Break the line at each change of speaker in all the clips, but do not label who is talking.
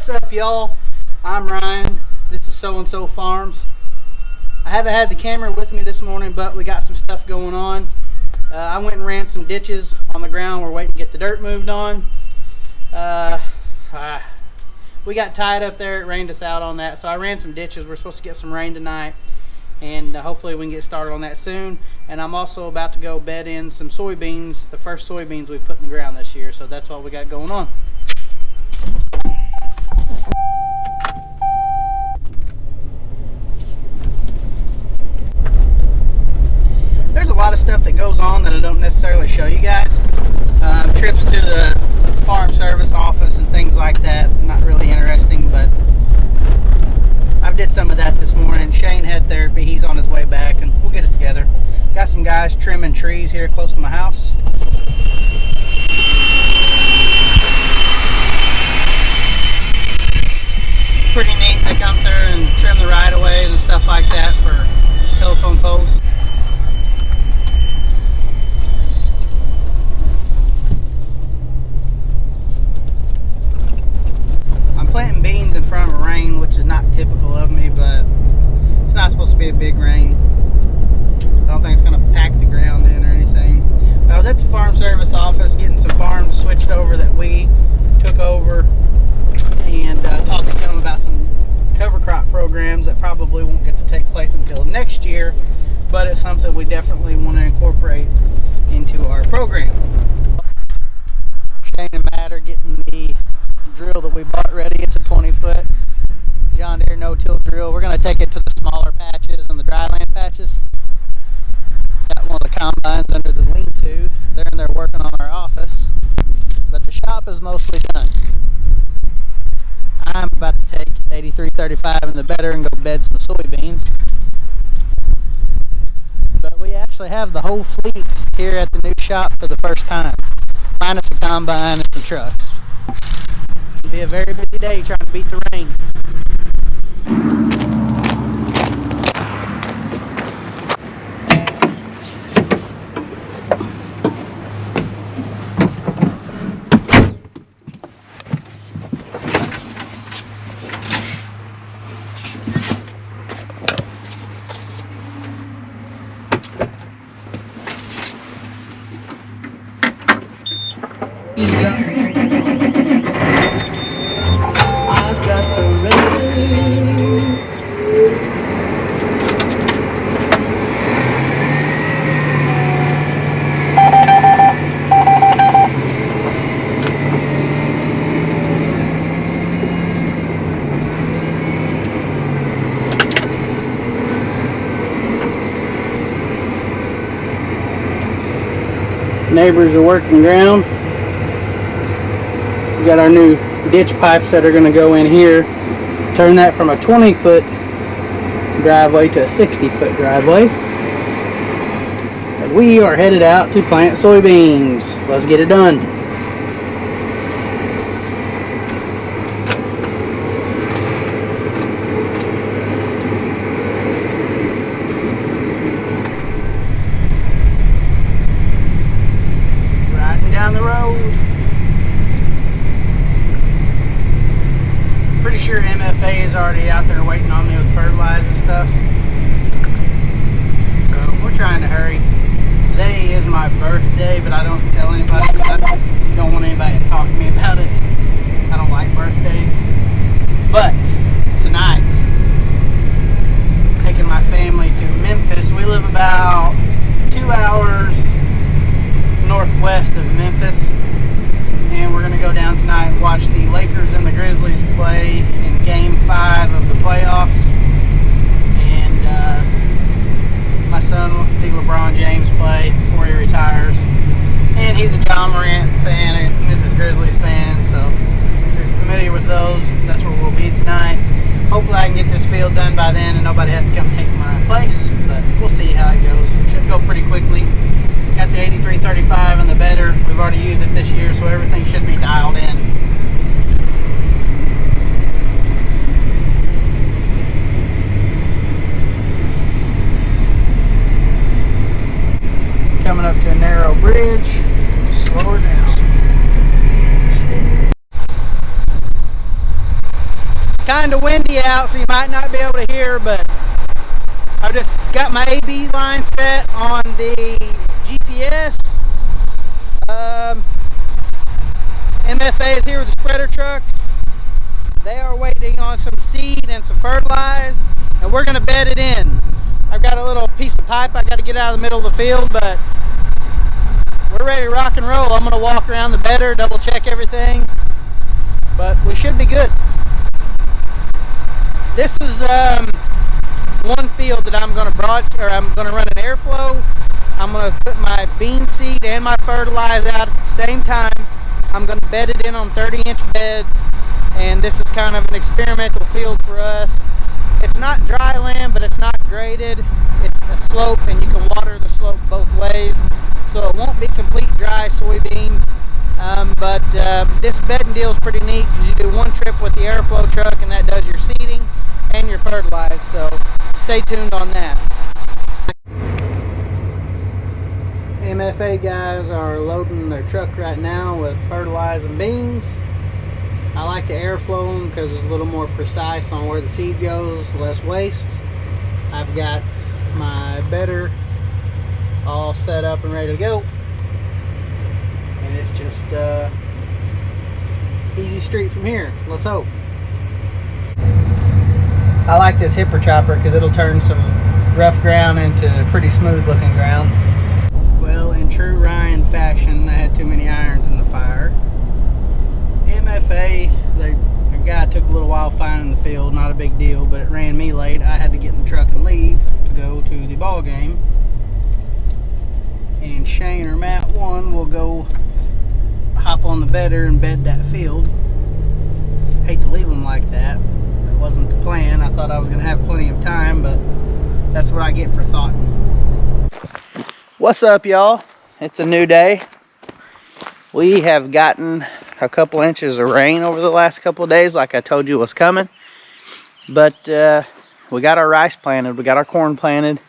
What's up, y'all? I'm Ryan. This is So and So Farms. I haven't had the camera with me this morning, but we got some stuff going on. I went and ran some ditches on the ground. We're waiting to get the dirt moved on. We got tied up there. It rained us out on that, so I ran some ditches. We're supposed to get some rain tonight, and hopefully we can get started on that soon. And I'm also about to go bed in some soybeans, the first soybeans we've put in the ground this year, so that's what we got going on. There's a lot of stuff that goes on that I don't necessarily show you guys. Trips to the farm service office and things like that. Not really interesting, but I did some of that this morning. Shane had therapy. He's on his way back, and we'll get it together. Got some guys trimming trees here close to my house. It's pretty neat. They come through and trim the right-of-ways and stuff like that for telephone poles. Planting beans in front of rain, which is not typical of me, but it's not supposed to be a big rain. I don't think it's going to pack the ground in or anything. I was at the farm service office getting some farms switched over that we took over, and talking to them about some cover crop programs that probably won't get to take place until next year, but it's something we definitely want to incorporate into our program. Shane and Matt are getting the drill that we bought ready. It's a 20-foot John Deere no-till drill. We're going to take it to the smaller patches and the dryland patches. Got one of the combines under the lean-to. They're in there working on our office, but the shop is mostly done. I'm about to take 8335 in the bedder and go bed some soybeans. But we actually have the whole fleet here at the new shop for the first time, minus a combine and some trucks. It'll be a very busy day trying to beat the rain. Easy go. Neighbors are working ground. We got our new ditch pipes that are going to go in here, turn that from a 20-foot driveway to a 60-foot driveway. And we are headed out to plant soybeans. Let's get it done. Down the road. Pretty sure MFA is already out there waiting on me with fertilizer and stuff. So we're trying to hurry. Today is my birthday, but I don't tell anybody because I don't want anybody to talk to me about it. I don't like birthdays. But tonight, taking my family to Memphis. We live about 2 hours northwest of Memphis, and we're going to go down tonight and watch the Lakers and the Grizzlies play in Game 5 of the playoffs. And my son wants to see LeBron James play before he retires, and he's a John Morant fan, a Memphis Grizzlies fan, so if you're familiar with those, that's where we'll be tonight. Hopefully I can get this field done by then and nobody has to come take my place, but we'll see how it goes. It should go pretty quickly. Got the 8335 in the bedder. We've already used it this year, so everything should be dialed in. Coming up to a narrow bridge. Slow her down. kind of windy out, so you might not be able to hear, but I've just got my AB line set on the GPS. MFA is here with the spreader truck. They are waiting on some seed and some fertilizer, and we're going to bed it in. I've got a little piece of pipe I got to get out of the middle of the field, but we're ready to rock and roll. I'm going to walk around the bedder, double check everything, but we should be good. This is one field that I'm going to run an airflow. I'm going to put my bean seed and my fertilizer out at the same time. I'm going to bed it in on 30-inch beds, and this is kind of an experimental field for us. It's not dry land, but it's not graded. It's a slope, and you can water the slope both ways, so it won't be complete dry soybeans. But this bedding deal is pretty neat because you do one trip with the airflow truck, and that does your seeding and your fertilizer. So stay tuned on that. MFA guys are loading their truck right now with fertilizer and beans. I like to airflow them because it's a little more precise on where the seed goes, less waste. I've got my bedder all set up and ready to go, and it's just easy street from here. Let's hope. I like this hipper chopper because it'll turn some rough ground into pretty smooth looking ground. Well, in true Ryan fashion, I had too many irons in the fire. MFA, the guy took a little while finding the field, not a big deal, but it ran me late. I had to get in the truck and leave to go to the ball game. And Shane or Matt one will go hop on the bedder and bed that field. Hate to leave them like that. That wasn't the plan. I thought I was going to have plenty of time, but that's what I get for thought. What's up, y'all? It's a new day. We have gotten a couple inches of rain over the last couple of days, like I told you was coming. But we got our rice planted, we got our corn planted.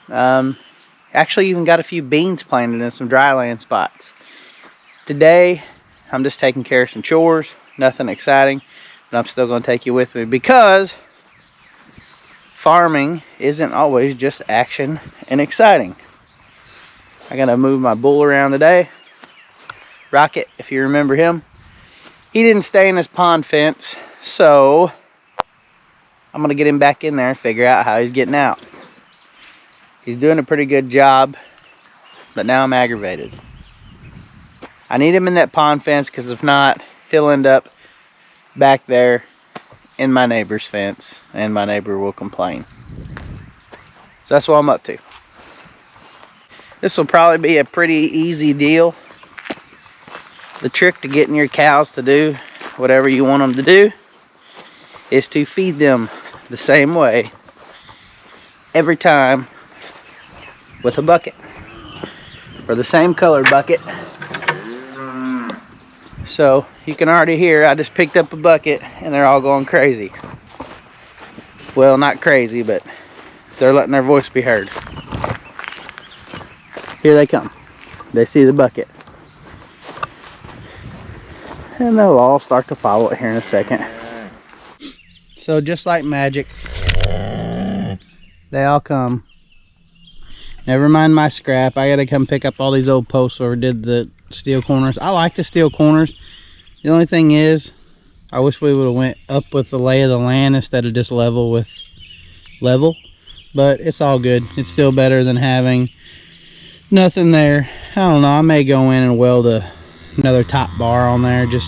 Actually even got a few beans planted in some dry land spots. Today, I'm just taking care of some chores, nothing exciting, but I'm still going to take you with me because farming isn't always just action and exciting. I gotta move my bull around today. Rocket, if you remember him, he didn't stay in his pond fence, so I'm gonna get him back in there and figure out how he's getting out. He's doing a pretty good job, but now I'm aggravated. I need him in that pond fence because if not, he'll end up back there in my neighbor's fence and my neighbor will complain. So that's what I'm up to. This will probably be a pretty easy deal. The trick to getting your cows to do whatever you want them to do is to feed them the same way every time with a bucket, or the same colored bucket. So you can already hear I just picked up a bucket and they're all going crazy. Well, not crazy, but they're letting their voice be heard. Here they come. They see the bucket. And they'll all start to follow it here in a second. So just like magic, they all come. Never mind my scrap. I gotta come pick up all these old posts where we did the steel corners. I like the steel corners. The only thing is, I wish we would have went up with the lay of the land instead of just level with level. But it's all good. It's still better than having nothing there. I don't know. I may go in and weld another top bar on there just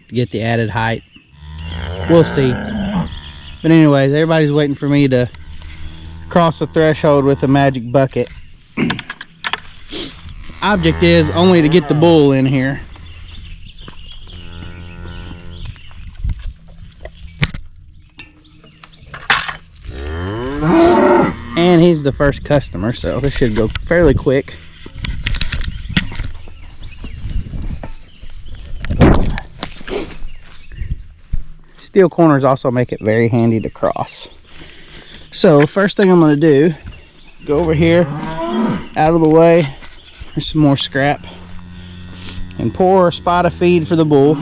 to get the added height. We'll see. But anyways, everybody's waiting for me to cross the threshold with a magic bucket. Object is only to get the bull in here. And he's the first customer, so this should go fairly quick. Steel corners also make it very handy to cross. So first thing I'm going to do, go over here, out of the way. There's some more scrap, and pour a spot of feed for the bull.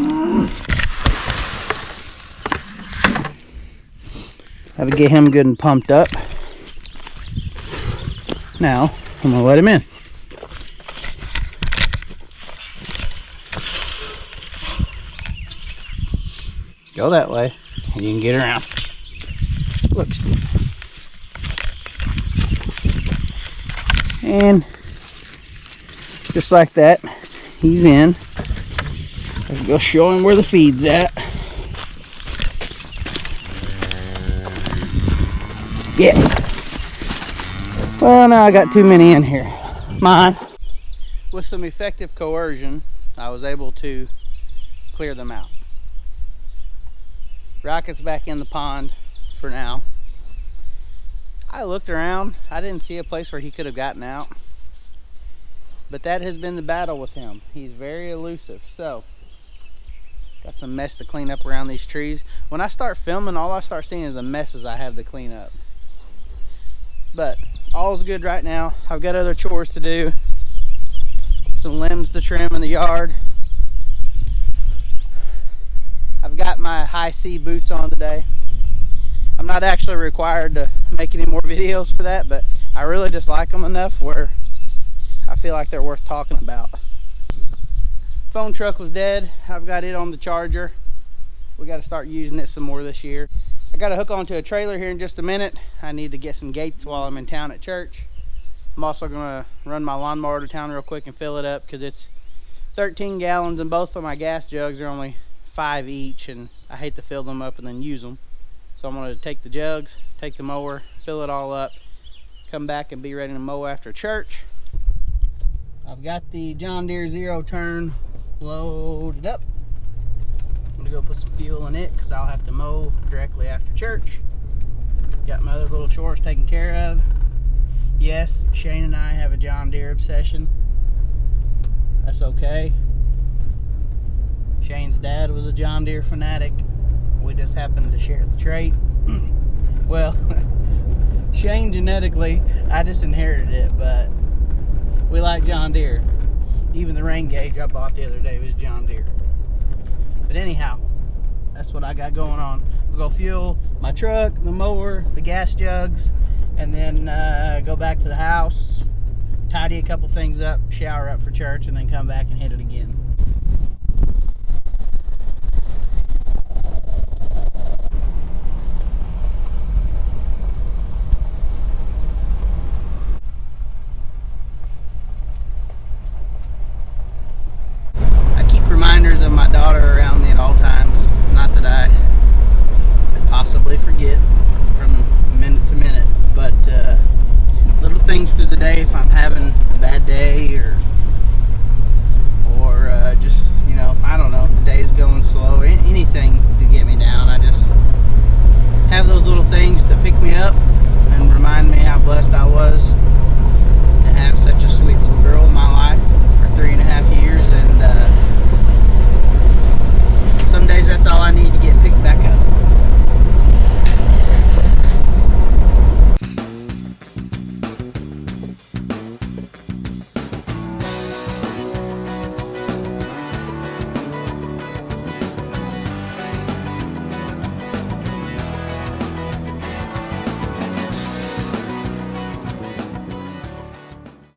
Gotta get him good and pumped up. Now, I'm gonna let him in. Go that way, and you can get around. Look, Steve. And just like that, he's in. Let's go show him where the feed's at. Yeah. Well, now I got too many in here. Mine. With some effective coercion, I was able to clear them out. Rocket's back in the pond for now. I looked around. I didn't see a place where he could have gotten out. But that has been the battle with him. He's very elusive. So, got some mess to clean up around these trees. When I start filming, all I start seeing is the messes I have to clean up. But all's good right now. I've got other chores to do. Some limbs to trim in the yard. I've got my high C boots on today. I'm not actually required to make any more videos for that, but I really just like them enough where I feel like they're worth talking about. Phone truck was dead. I've got it on the charger. We got to start using it some more this year. I got to hook onto a trailer here in just a minute. I need to get some gates while I'm in town at church. I'm also going to run my lawnmower to town real quick and fill it up because it's 13 gallons and both of my gas jugs are only 5 each, and I hate to fill them up and then use them. So I'm going to take the jugs, take the mower, fill it all up, come back and be ready to mow after church. I've got the John Deere 0 turn loaded up. I'm going to go put some fuel in it because I'll have to mow directly after church. Got my other little chores taken care of. Yes, Shane and I have a John Deere obsession. That's okay. Shane's dad was a John Deere fanatic. We just happened to share the trait. Well, Shane genetically, I just inherited it, but we like John Deere. Even the rain gauge I bought the other day was John Deere. But anyhow, that's what I got going on. We'll go fuel my truck, the mower, the gas jugs, and then go back to the house, tidy a couple things up, shower up for church, and then come back and hit it again. Reminders of my daughter around me at all times. Not that I could possibly forget from minute to minute, but little things through the day if I'm having a bad day or just, you know, I don't know, the day's going slow, anything to get me down. I just have those little things that pick me up and remind me how